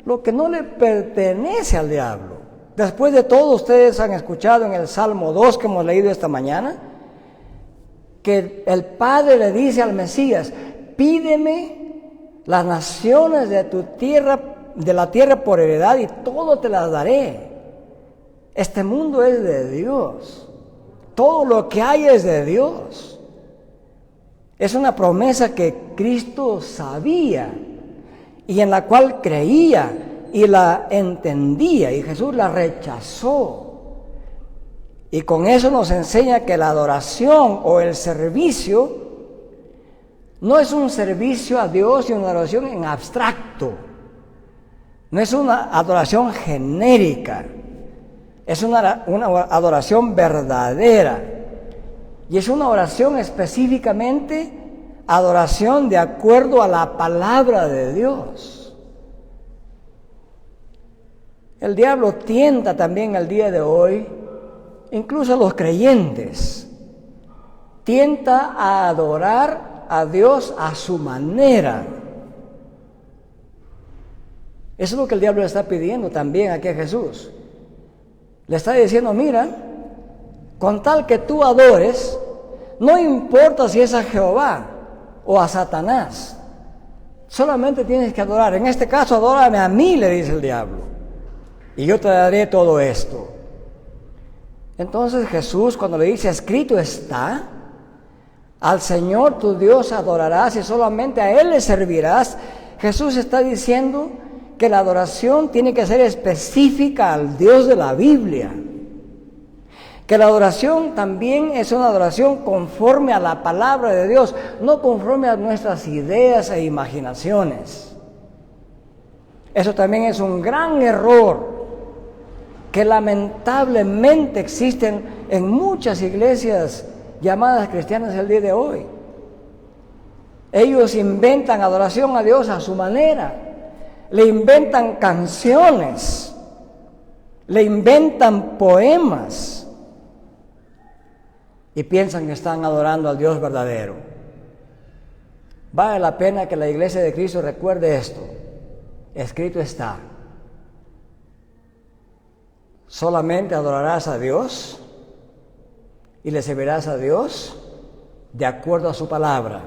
lo que no le pertenece al diablo. Después de todo, ustedes han escuchado en el Salmo 2 que hemos leído esta mañana, que el Padre le dice al Mesías: pídeme las naciones de tu tierra, de la tierra por heredad, y todo te las daré. Este mundo es de Dios. Todo lo que hay es de Dios. Es una promesa que Cristo sabía y en la cual creía y la entendía, y Jesús la rechazó. Y con eso nos enseña que la adoración o el servicio no es un servicio a Dios y una adoración en abstracto. No es una adoración genérica. Es una adoración verdadera. Y es una oración específicamente adoración de acuerdo a la palabra de Dios. El diablo tienta también el día de hoy, incluso a los creyentes. Tienta a adorar a Dios a su manera. Eso es lo que el diablo le está pidiendo también aquí a Jesús. Le está diciendo: mira, con tal que tú adores, no importa si es a Jehová o a Satanás, solamente tienes que adorar. En este caso, adórame a mí, le dice el diablo, y yo te daré todo esto. Entonces Jesús, cuando le dice: escrito está, al Señor tu Dios adorarás y solamente a Él le servirás, Jesús está diciendo que la adoración tiene que ser específica al Dios de la Biblia. Que la adoración también es una adoración conforme a la palabra de Dios, no conforme a nuestras ideas e imaginaciones. Eso también es un gran error que lamentablemente existen en muchas iglesias llamadas cristianas el día de hoy. Ellos inventan adoración a Dios a su manera, le inventan canciones, le inventan poemas y piensan que están adorando al Dios verdadero. Vale la pena que la iglesia de Cristo recuerde esto. Escrito está. solamente adorarás a Dios y le servirás a Dios de acuerdo a su palabra,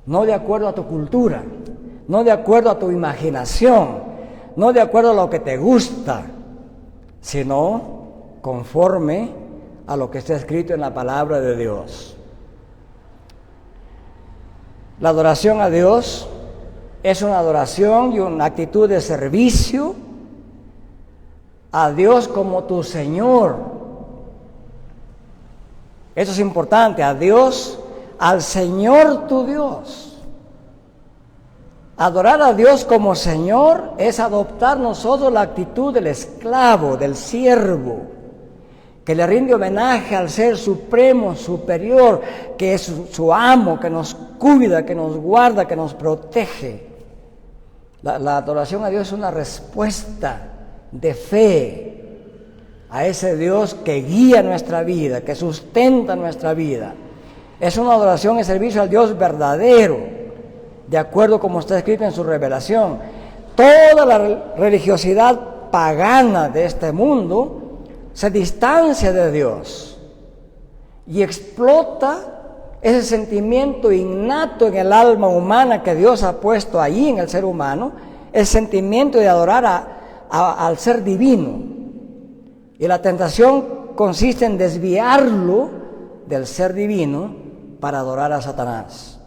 no de acuerdo a tu cultura, no de acuerdo a tu imaginación, no de acuerdo a lo que te gusta, sino conforme a lo que está escrito en la palabra de Dios. La adoración a Dios es una adoración y una actitud de servicio a Dios como tu Señor. Eso es importante, a Dios, al Señor tu Dios. Adorar a Dios como Señor es adoptar nosotros la actitud del esclavo, del siervo, que le rinde homenaje al Ser Supremo, Superior, que es su amo, que nos cuida, que nos guarda, que nos protege. La adoración a Dios es una respuesta de fe a ese Dios que guía nuestra vida, que sustenta nuestra vida. Es una adoración y servicio al Dios verdadero, de acuerdo como está escrito en su revelación. Toda la religiosidad pagana de este mundo se distancia de Dios y explota ese sentimiento innato en el alma humana que Dios ha puesto allí en el ser humano, el sentimiento de adorar al ser divino. Y la tentación consiste en desviarlo del ser divino para adorar a Satanás.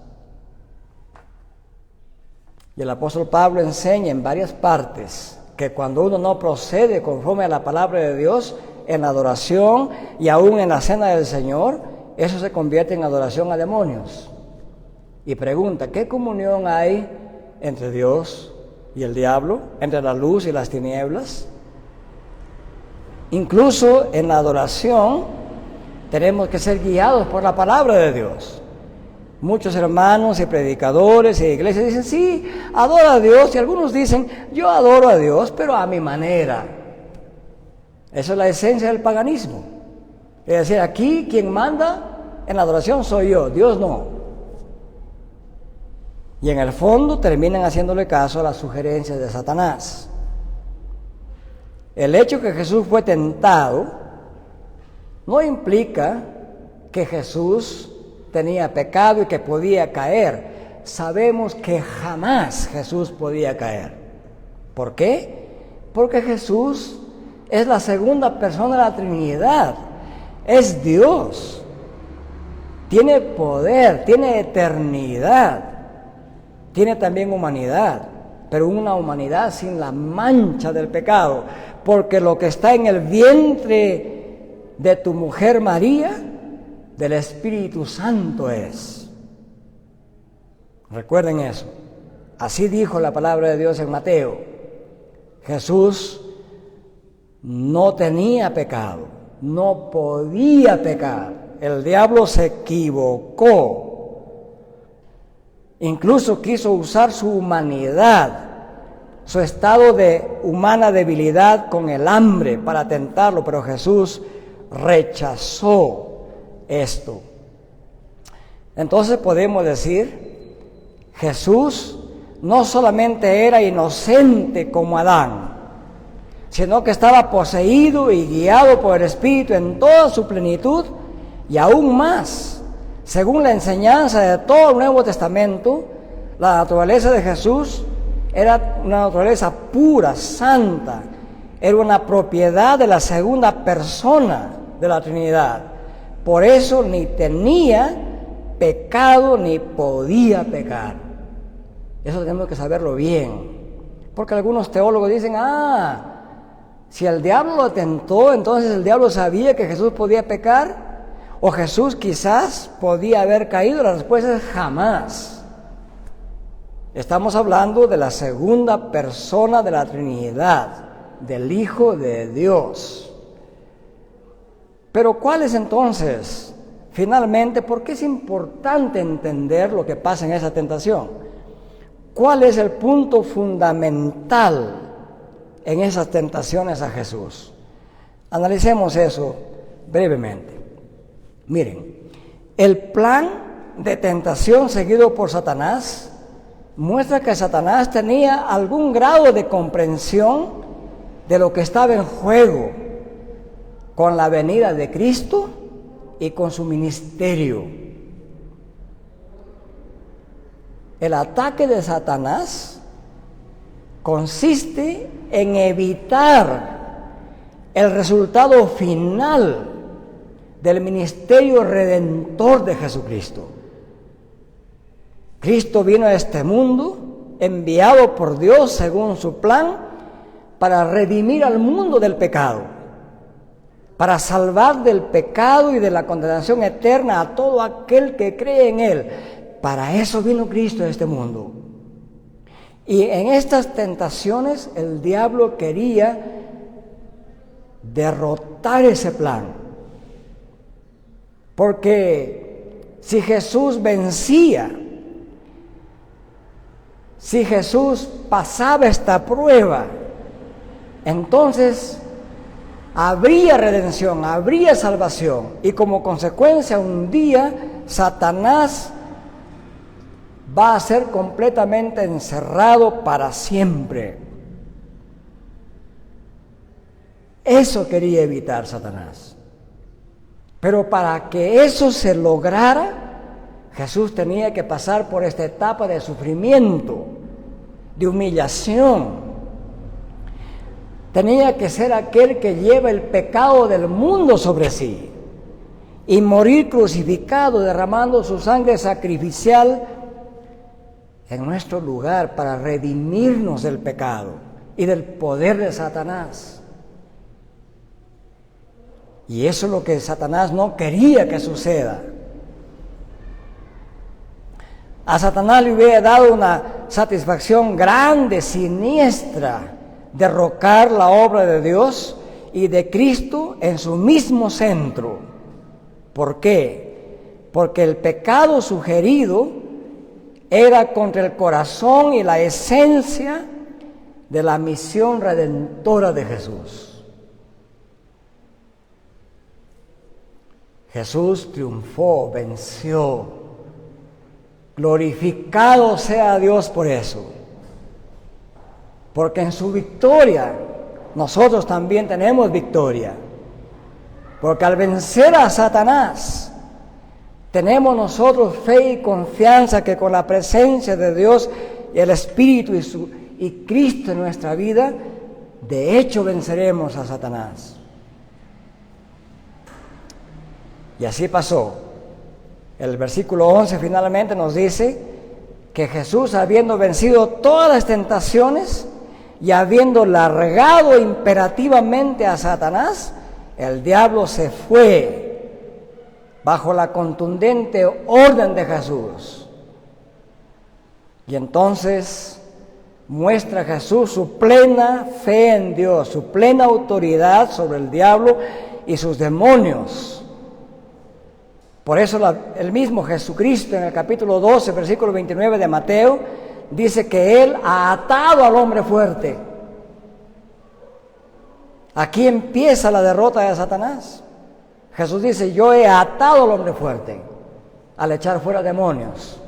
Y el apóstol Pablo enseña en varias partes que cuando uno no procede conforme a la palabra de Dios en la adoración y aún en la cena del Señor, eso se convierte en adoración a demonios. Y pregunta, ¿qué comunión hay entre Dios y el diablo, entre la luz y las tinieblas? Incluso en la adoración tenemos que ser guiados por la palabra de Dios. Muchos hermanos y predicadores y iglesias dicen, sí, adora a Dios, y algunos dicen, yo adoro a Dios, pero a mi manera. Esa es la esencia del paganismo. Es decir, aquí quien manda en la adoración soy yo, Dios no. Y en el fondo terminan haciéndole caso a las sugerencias de Satanás. El hecho que Jesús fue tentado no implica que Jesús tenía pecado y que podía caer. Sabemos que jamás Jesús podía caer. ¿Por qué? Porque Jesús es la segunda persona de la Trinidad. Es Dios. Tiene poder, tiene eternidad. Tiene también humanidad, pero una humanidad sin la mancha del pecado, porque lo que está en el vientre de tu mujer María, del Espíritu Santo es. Recuerden eso. Así dijo la palabra de Dios en Mateo. Jesús no tenía pecado, no podía pecar. El diablo se equivocó. Incluso quiso usar su humanidad, su estado de humana debilidad con el hambre para tentarlo, pero Jesús rechazó esto. Entonces podemos decir, Jesús no solamente era inocente como Adán, sino que estaba poseído y guiado por el Espíritu en toda su plenitud, y aún más. Según la enseñanza de todo el Nuevo Testamento, la naturaleza de Jesús era una naturaleza pura, santa. Era una propiedad de la segunda persona de la Trinidad. Por eso ni tenía pecado ni podía pecar. Eso tenemos que saberlo bien. Porque algunos teólogos dicen, si el diablo lo tentó, entonces el diablo sabía que Jesús podía pecar. ¿O Jesús quizás podía haber caído? La respuesta es jamás. Estamos hablando de la segunda persona de la Trinidad, del Hijo de Dios. Pero ¿cuál es entonces, finalmente, por qué es importante entender lo que pasa en esa tentación? ¿Cuál es el punto fundamental en esas tentaciones a Jesús? Analicemos eso brevemente. Miren, el plan de tentación seguido por Satanás muestra que Satanás tenía algún grado de comprensión de lo que estaba en juego con la venida de Cristo y con su ministerio. El ataque de Satanás consiste en evitar el resultado final del ministerio redentor de Jesucristo. Cristo vino a este mundo, enviado por Dios según su plan, para redimir al mundo del pecado, para salvar del pecado y de la condenación eterna a todo aquel que cree en Él. Para eso vino Cristo a este mundo. Y en estas tentaciones el diablo quería derrotar ese plan. Porque si Jesús vencía, si Jesús pasaba esta prueba, entonces habría redención, habría salvación. Y como consecuencia, un día Satanás va a ser completamente encerrado para siempre. Eso quería evitar Satanás. Pero para que eso se lograra, Jesús tenía que pasar por esta etapa de sufrimiento, de humillación. Tenía que ser aquel que lleva el pecado del mundo sobre sí y morir crucificado, derramando su sangre sacrificial en nuestro lugar para redimirnos del pecado y del poder de Satanás. Y eso es lo que Satanás no quería que suceda. A Satanás le hubiera dado una satisfacción grande, siniestra, derrocar la obra de Dios y de Cristo en su mismo centro. ¿Por qué? Porque el pecado sugerido era contra el corazón y la esencia de la misión redentora de Jesús. Jesús triunfó, venció. Glorificado sea Dios por eso. Porque en su victoria nosotros también tenemos victoria. Porque al vencer a Satanás, tenemos nosotros fe y confianza que con la presencia de Dios y el Espíritu y Cristo en nuestra vida, de hecho venceremos a Satanás. Y así pasó. El versículo 11 finalmente nos dice que Jesús, habiendo vencido todas las tentaciones y habiendo largado imperativamente a Satanás, el diablo se fue bajo la contundente orden de Jesús. Y entonces muestra Jesús su plena fe en Dios, su plena autoridad sobre el diablo y sus demonios. Por eso el mismo Jesucristo en el capítulo 12, versículo 29 de Mateo, dice que Él ha atado al hombre fuerte. Aquí empieza la derrota de Satanás. Jesús dice, yo he atado al hombre fuerte al echar fuera demonios.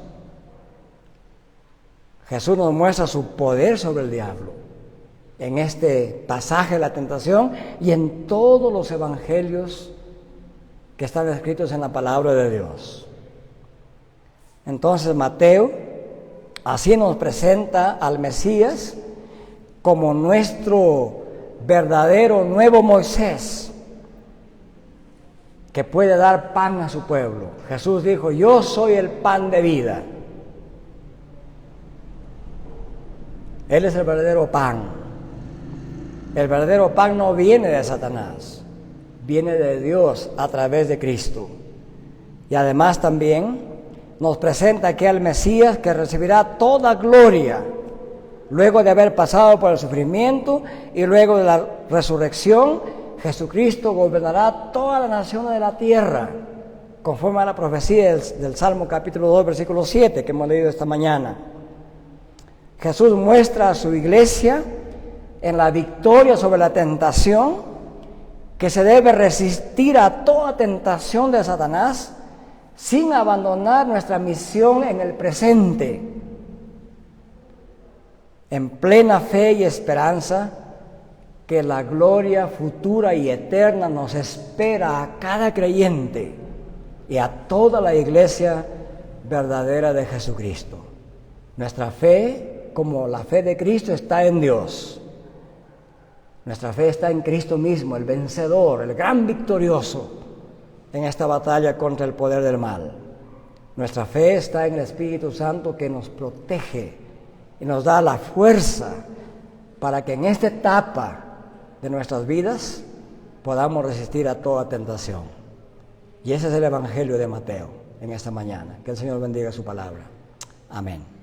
Jesús nos muestra su poder sobre el diablo en este pasaje de la tentación y en todos los evangelios que están escritos en la palabra de Dios. Entonces Mateo así nos presenta al Mesías como nuestro verdadero nuevo Moisés, que puede dar pan a su pueblo. Jesús dijo, yo soy el pan de vida. Él es el verdadero pan. El verdadero pan no viene de Satanás, viene de Dios a través de Cristo. Y además también nos presenta aquí al Mesías que recibirá toda gloria luego de haber pasado por el sufrimiento y luego de la resurrección. Jesucristo gobernará todas las naciones de la tierra, conforme a la profecía del Salmo capítulo 2, versículo 7 que hemos leído esta mañana. Jesús muestra a su iglesia en la victoria sobre la tentación, que se debe resistir a toda tentación de Satanás sin abandonar nuestra misión en el presente, en plena fe y esperanza que la gloria futura y eterna nos espera a cada creyente y a toda la iglesia verdadera de Jesucristo. Nuestra fe, como la fe de Cristo, está en Dios. Nuestra fe está en Cristo mismo, el vencedor, el gran victorioso en esta batalla contra el poder del mal. Nuestra fe está en el Espíritu Santo, que nos protege y nos da la fuerza para que en esta etapa de nuestras vidas podamos resistir a toda tentación. Y ese es el Evangelio de Mateo en esta mañana. Que el Señor bendiga su palabra. Amén.